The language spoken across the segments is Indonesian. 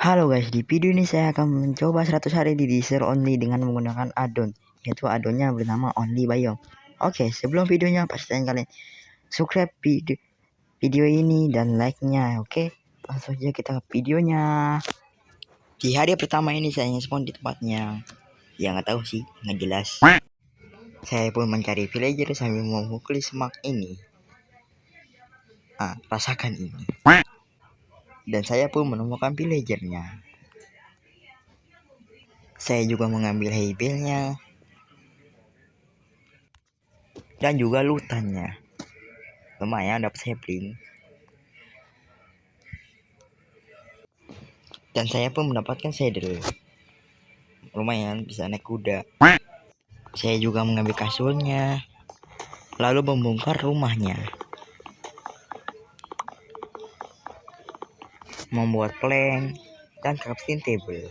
Halo guys, di video ini saya akan mencoba 100 hari di Deezer Only dengan menggunakan addon, yaitu addonnya bernama Only Biome. Oke, sebelum videonya pastikan kalian subscribe video ini dan like-nya. Oke, langsung saja kita ke videonya. Di hari pertama ini saya spawn di tempatnya yang nggak tahu sih, nggak jelas. Saya pun mencari villager sambil memukuli semak ini. Rasakan ini. Dan saya pun menemukan villagernya. Saya juga mengambil haybelnya dan juga lutannya. Lumayan dapat sapling. Dan saya pun mendapatkan saddle. Lumayan bisa naik kuda. Saya juga mengambil kasurnya, lalu membongkar rumahnya, membuat plank dan crafting table.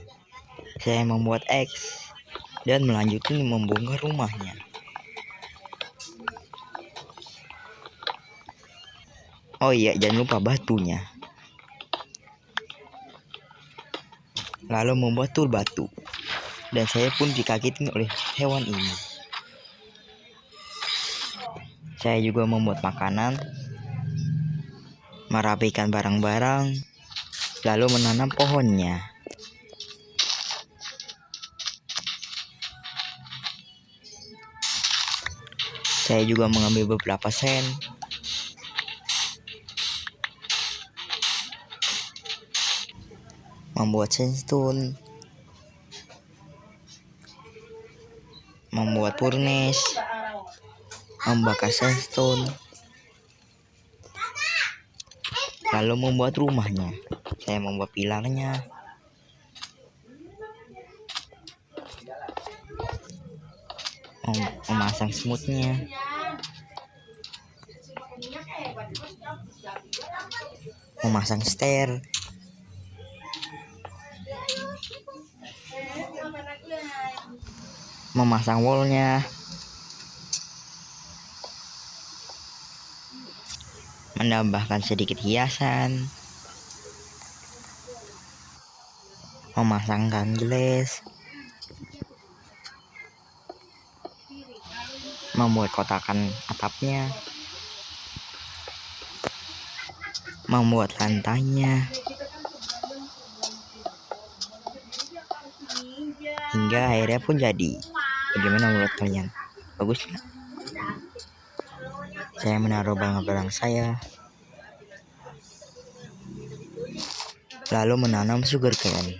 Saya membuat X dan melanjutkan membongkar rumahnya. Oh iya, jangan lupa batunya. Lalu membuat tool batu. Dan saya pun dikagetin oleh hewan ini. Saya juga membuat makanan, merapikan barang-barang, lalu menanam pohonnya. Saya juga mengambil beberapa sen, membuat sandstone, membuat furnace, membakar sandstone, lalu membuat rumahnya. Saya membuat pilarnya, memasang smoothnya, memasang stair, memasang wallnya, menambahkan sedikit hiasan, memasangkan gelas, membuat kotakan atapnya, membuat lantainya, hingga akhirnya pun jadi. Bagaimana menurut kalian? Bagus nggak? Saya menaruh barang-barang saya, lalu menanam sugarcane.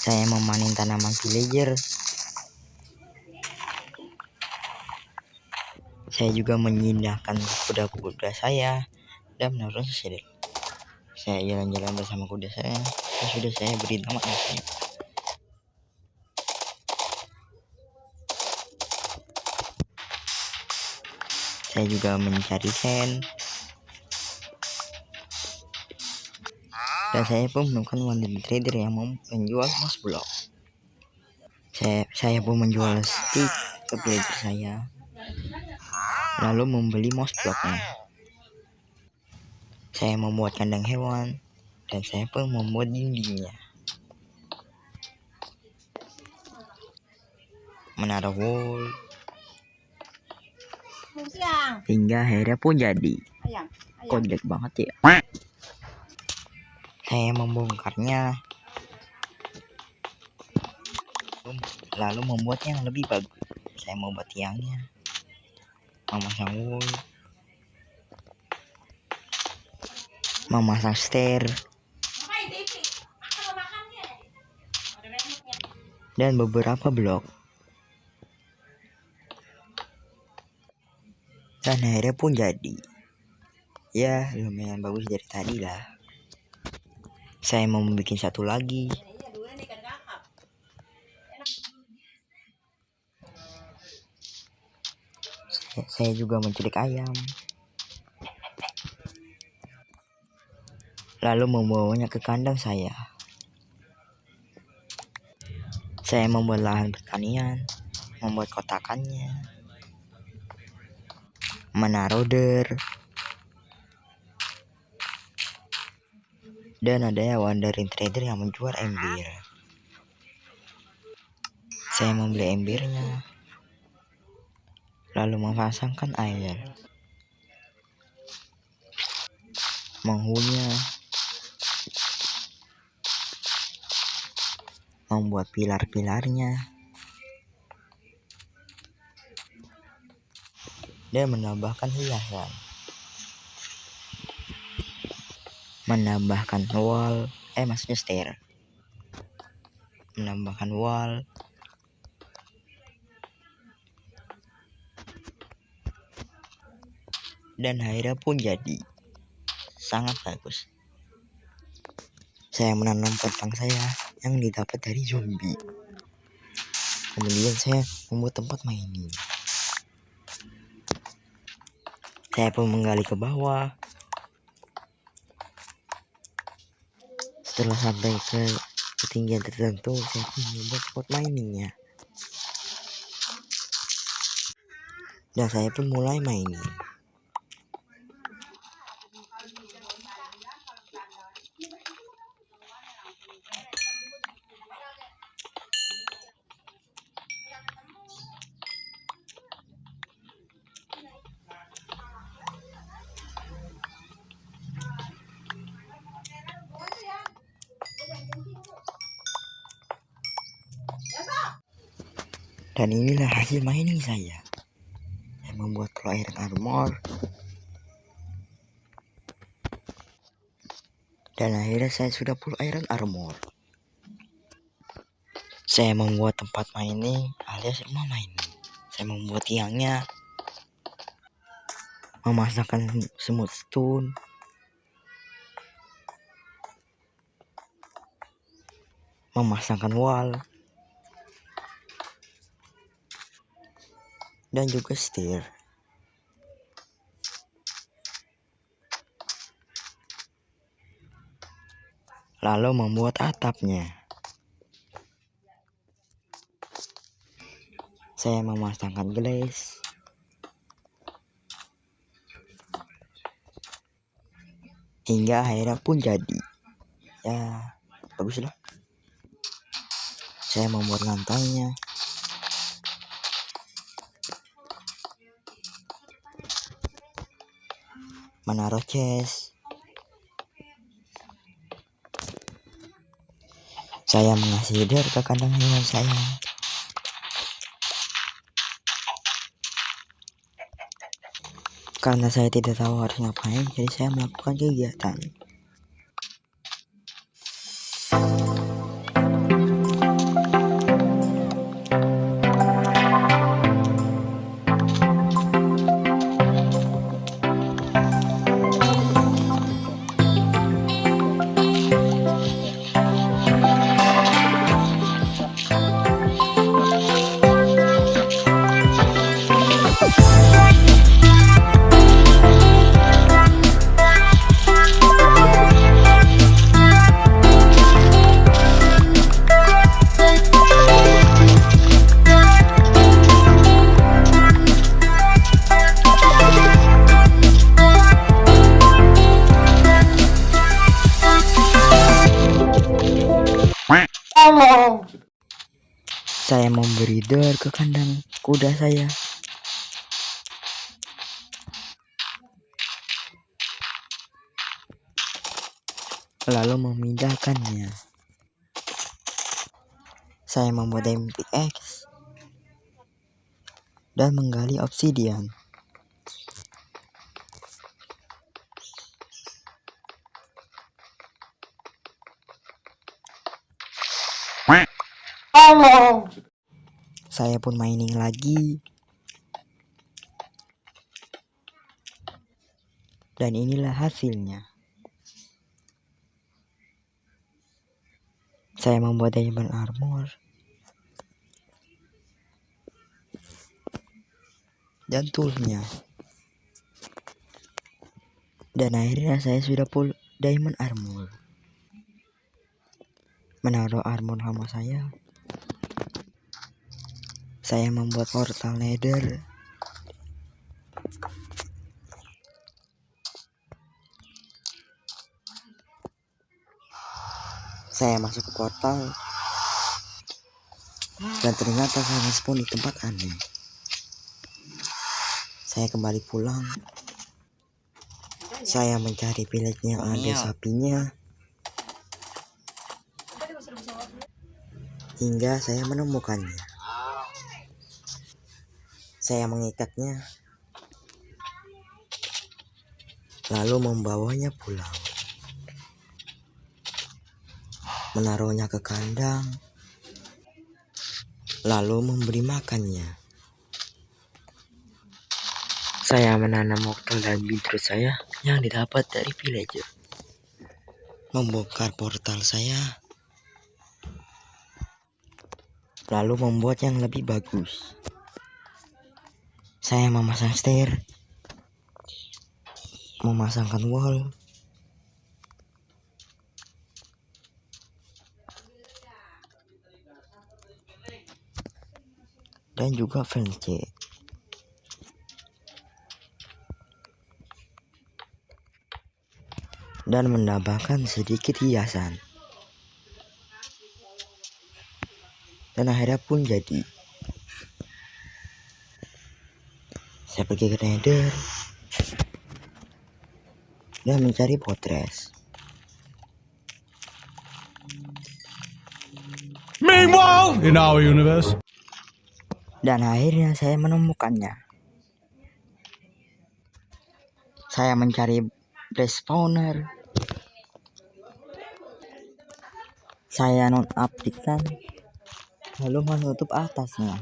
Saya memanen tanaman villager. Saya juga menyindahkan kuda-kuda saya dan menaruh saddle. Saya jalan-jalan bersama kuda saya. Sudah saya beri nama anaknya. Saya juga mencari sen. Dan saya pun menemukan wanita trader yang mau menjual mouse block. Saya pun menjual stick ke villager saya, lalu membeli mouse blocknya. Saya membuat kandang hewan dan saya pun membuat dindingnya, menaruh wall, hingga akhirnya pun jadi. Kok jelek banget ya. Saya membongkarnya, lalu membuat yang lebih bagus. Saya membuat tiangnya, memasang wall, memasang stair, dan beberapa blok. Dan akhirnya pun jadi. Ya, lumayan bagus dari tadi lah. Saya mau bikin satu lagi. Saya juga menculik ayam, lalu membawanya ke kandang saya. Saya membuat lahan pertanian, membuat kotakannya, menaruh der, Dan ada ya wandering trader yang menjual embir. Saya membeli embirnya, lalu memasangkan air, mengunyah, membuat pilar-pilarnya, dan menambahkan hiasan, menambahkan wall, maksudnya stair, menambahkan wall, dan akhirnya pun jadi sangat bagus. Saya menanam kentang saya yang didapat dari zombie. Kemudian saya membuat tempat mining. Saya pun menggali ke bawah. Setelah sampai ke ketinggian tertentu, saya pun membuat spot miningnya. Dan saya pun mulai mining. Dan inilah hasil mining saya. Saya membuat full iron armor. Dan akhirnya saya sudah full iron armor. Saya membuat tempat mining alias rumah mining. Saya membuat tiangnya, memasangkan smooth stone, memasangkan wall, dan juga stair. Lalu membuat atapnya. Saya memasangkan glass, hingga akhirnya pun jadi. Ya, baguslah. Saya membuat lantainya, menaruh chest. Saya mengasih leader ke kandang hewan saya. Karena saya tidak tahu harus ngapain, jadi saya melakukan kegiatan. Saya memberi door ke kandang kuda saya. Lalu memindahkannya. Saya membuat diamond pickaxe dan menggali obsidian. Saya pun mining lagi. Dan inilah hasilnya. Saya membuat diamond armor dan toolnya. Dan akhirnya saya sudah full diamond armor. Menaruh armor lama saya. Saya membuat portal nether. Saya masuk ke portal dan ternyata saya respon di tempat aneh. Saya kembali pulang. Saya mencari village yang ada sapinya hingga saya menemukannya. Saya mengikatnya lalu membawanya pulang, menaruhnya ke kandang, lalu memberi makannya. Saya menanam wortel dan beetroot saya yang didapat dari villager. Membongkar portal saya, lalu membuat yang lebih bagus. Saya memasang stair, memasangkan wall, dan juga fence, dan menambahkan sedikit hiasan. Dan akhirnya pun jadi. Saya pergi ke Nether dan mencari fortress. Meanwhile, in our universe. Dan akhirnya saya menemukannya. Saya mencari base spawner. Saya nonaktifkan, lalu menutup atasnya.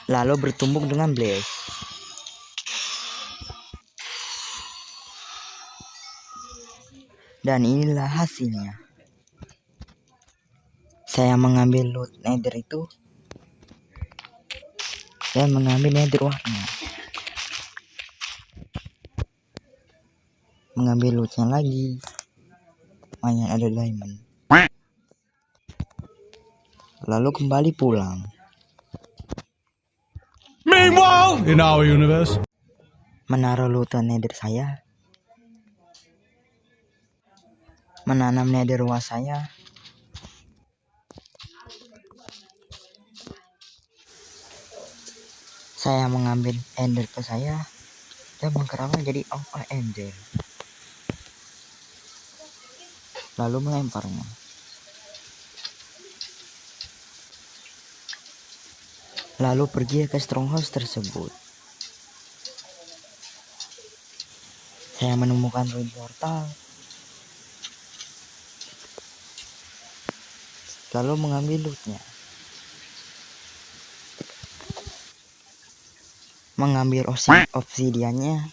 Lalu bertumbuk dengan blaze. Dan inilah hasilnya. Saya mengambil loot nether itu dan mengambil nether warna. Mengambil lootnya lagi. Lumayan ada diamond. Lalu kembali pulang. Meanwhile, in our universe. Menaruh loot nether saya. Menanam nether wall saya. Saya mengambil ender ke saya dan menggeraknya jadi alpha ender. Lalu melemparnya. Lalu pergi ke stronghouse tersebut. Saya menemukan ruin portal. Lalu mengambil lootnya. Mengambil obsidiannya.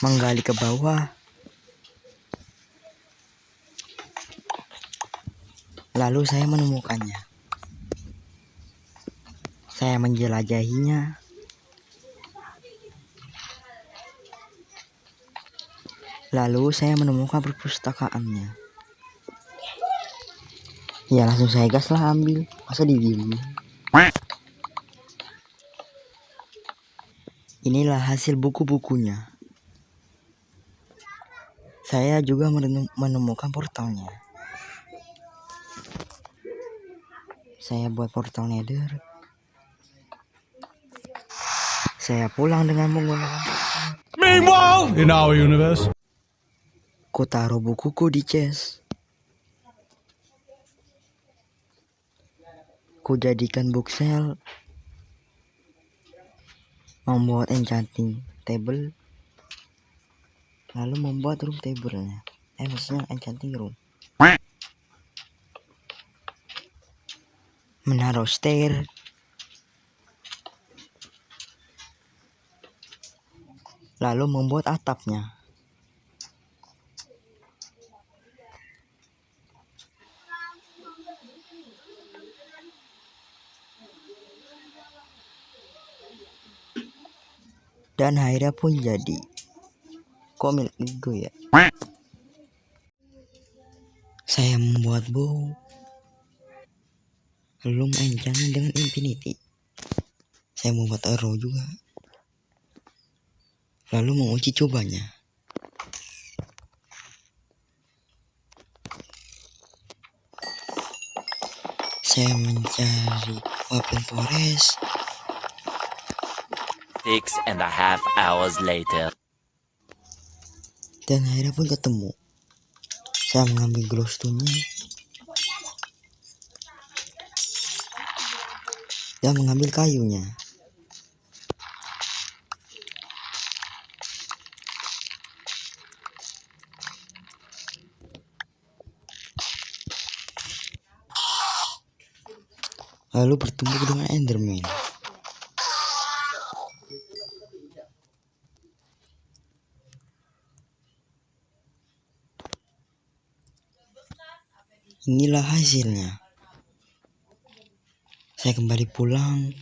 Menggali ke bawah. Lalu saya menemukannya. Saya menjelajahinya. Lalu saya menemukan perpustakaannya. Ya langsung saya gas lah ambil. Masa didiemin. Inilah hasil buku-bukunya. Saya juga menemukan portalnya. Saya buat portal nether. Saya pulang dengan menggunakan portal. Meanwhile, in our universe. Ku taruh bukuku di chest. Ku jadikan bookshelf. Membuat enchanting table. Lalu membuat room table-nya. Maksudnya enchanting room. Menaruh stair. Lalu membuat atapnya. Dan akhirnya pun jadi. Kok milik gue ya? Saya membuat bow. Lalu mengenchant dengan infinity. Saya membuat arrow juga. Lalu menguji cobanya. Saya mencari Open Forest. 6.5 hours later. Dan akhirnya pun ketemu. Saya mengambil glowstone-nya dan mengambil kayunya. Lalu bertemu dengan Enderman. Inilah hasilnya. Saya kembali pulang,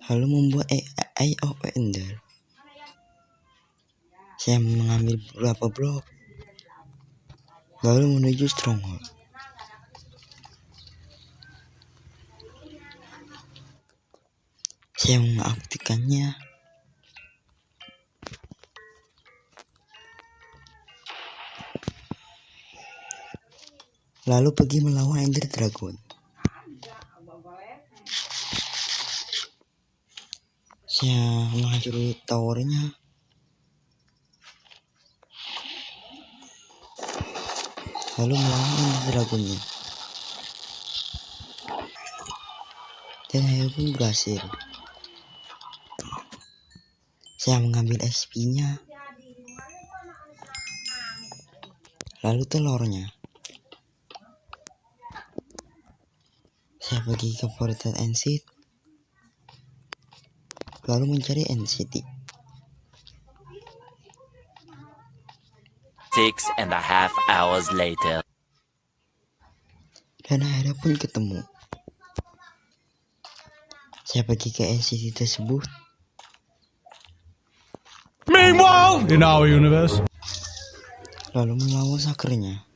lalu membuat Eye of Ender. Saya mengambil beberapa blok, lalu menuju Stronghold. Saya mengaktifkannya. Lalu pergi melawan Ender Dragon. Saya menghancurkan towernya. Lalu melawan Ender Dragonnya. Dan saya pun berhasil. Saya mengambil XP-nya. Lalu telurnya. Saya pergi ke portal Ancient, lalu mencari NCT. 6.5 hours later. Dan akhirnya pun ketemu. Saya pergi ke NCT tersebut. Meanwhile, in our universe. Lalu melawan sakernya.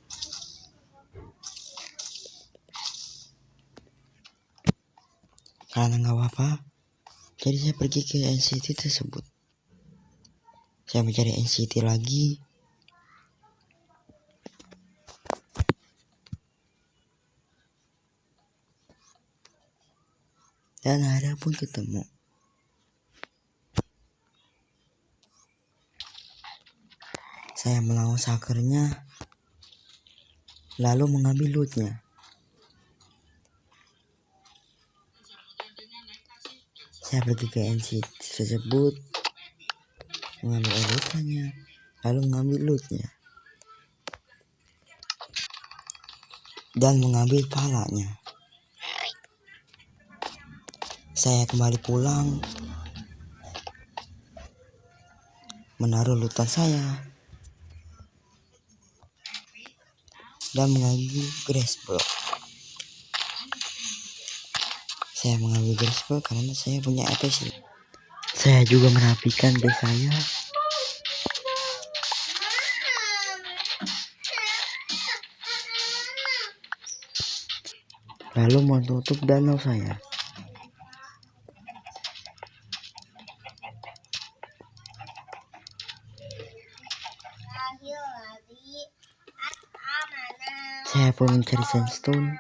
Karena nggak apa-apa, jadi saya pergi ke NCT tersebut. Saya mencari NCT lagi. Dan akhirnya pun ketemu. Saya melawan sakernya, lalu mengambil lootnya. Saya pergi ke NCT tersebut, mengambil elitanya, lalu mengambil lootnya, dan mengambil palanya. Saya kembali pulang, menaruh lootan saya, dan mengambil grass block. Saya mengambil grass block karena saya punya APC. Saya juga merapikan base saya. Lalu menutup danau saya. Saya pun mencari sandstone.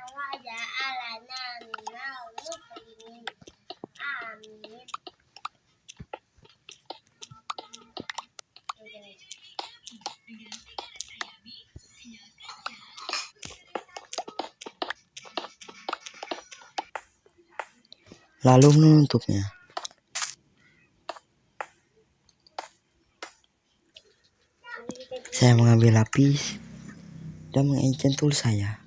Lalu menutupnya. Saya mengambil lapis dan mengenchant tool saya.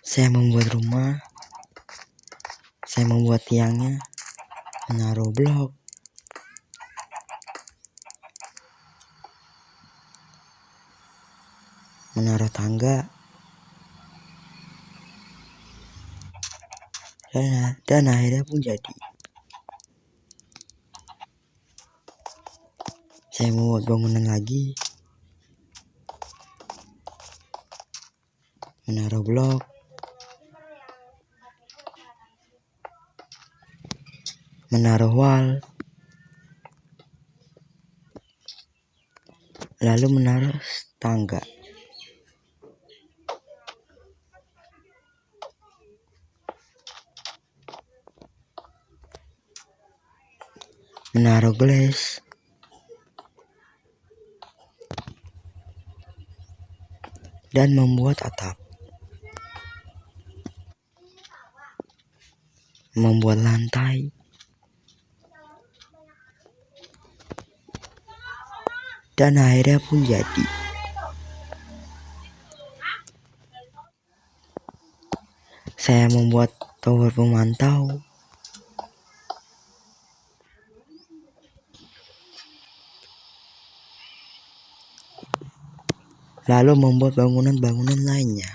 Saya membuat rumah. Saya membuat tiangnya, menaruh blok, menaruh tangga, dan akhirnya pun jadi. Saya membuat bangunan lagi, menaruh blok, menaruh wall, lalu menaruh tangga. Menaruh gelas, dan membuat atap, membuat lantai, dan akhirnya pun jadi. Saya membuat tower pemantau, lalu membuat bangunan-bangunan lainnya.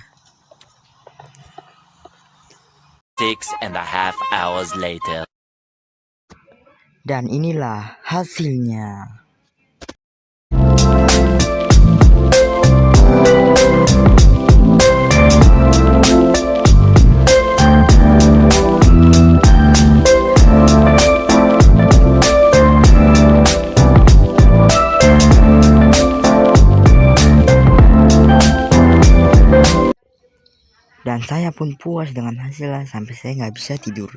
6.5 hours later. Dan inilah hasilnya. Dan saya pun puas dengan hasilnya sampai saya nggak bisa tidur.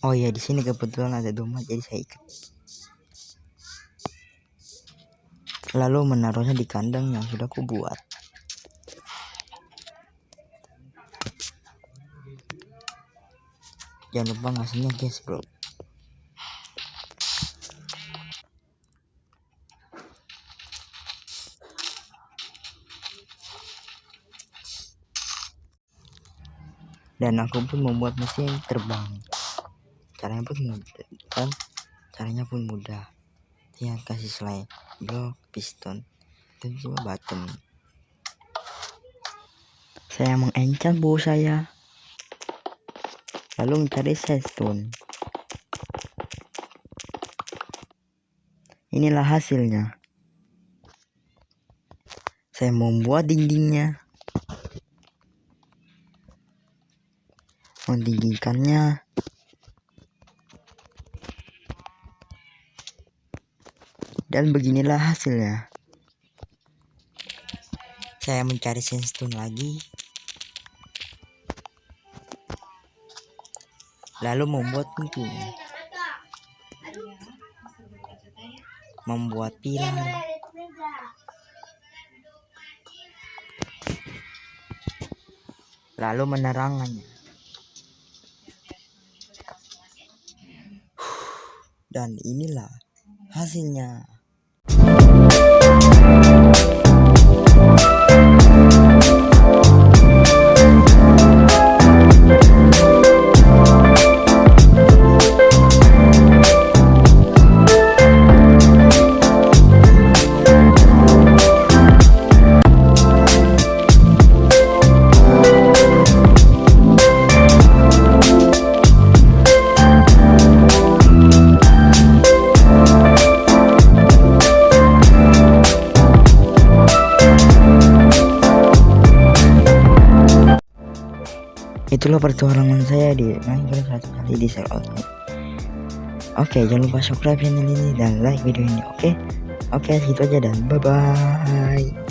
Oh ya, di sini kebetulan ada domba, jadi saya ikat. Lalu menaruhnya di kandang yang sudah aku buat. Jangan lupa ngasihnya guys bro. Dan aku pun membuat mesin terbang. Caranya pun mudah. Tinggal kasih slide, blok, piston, dan juga button. Saya mengenchant bow saya, lalu mencari sandstone. Inilah hasilnya. Saya membuat dindingnya, mendindingkannya, dan beginilah hasilnya. Saya mencari sandstone lagi, lalu membuat pintunya, membuat pilar, lalu menerangannya. Dan inilah hasilnya. Itulah pertualangan saya di Minecraft 1 kali di Server. Oke, jangan lupa subscribe channel ini dan like video ini. Oke, segitu aja dan bye bye.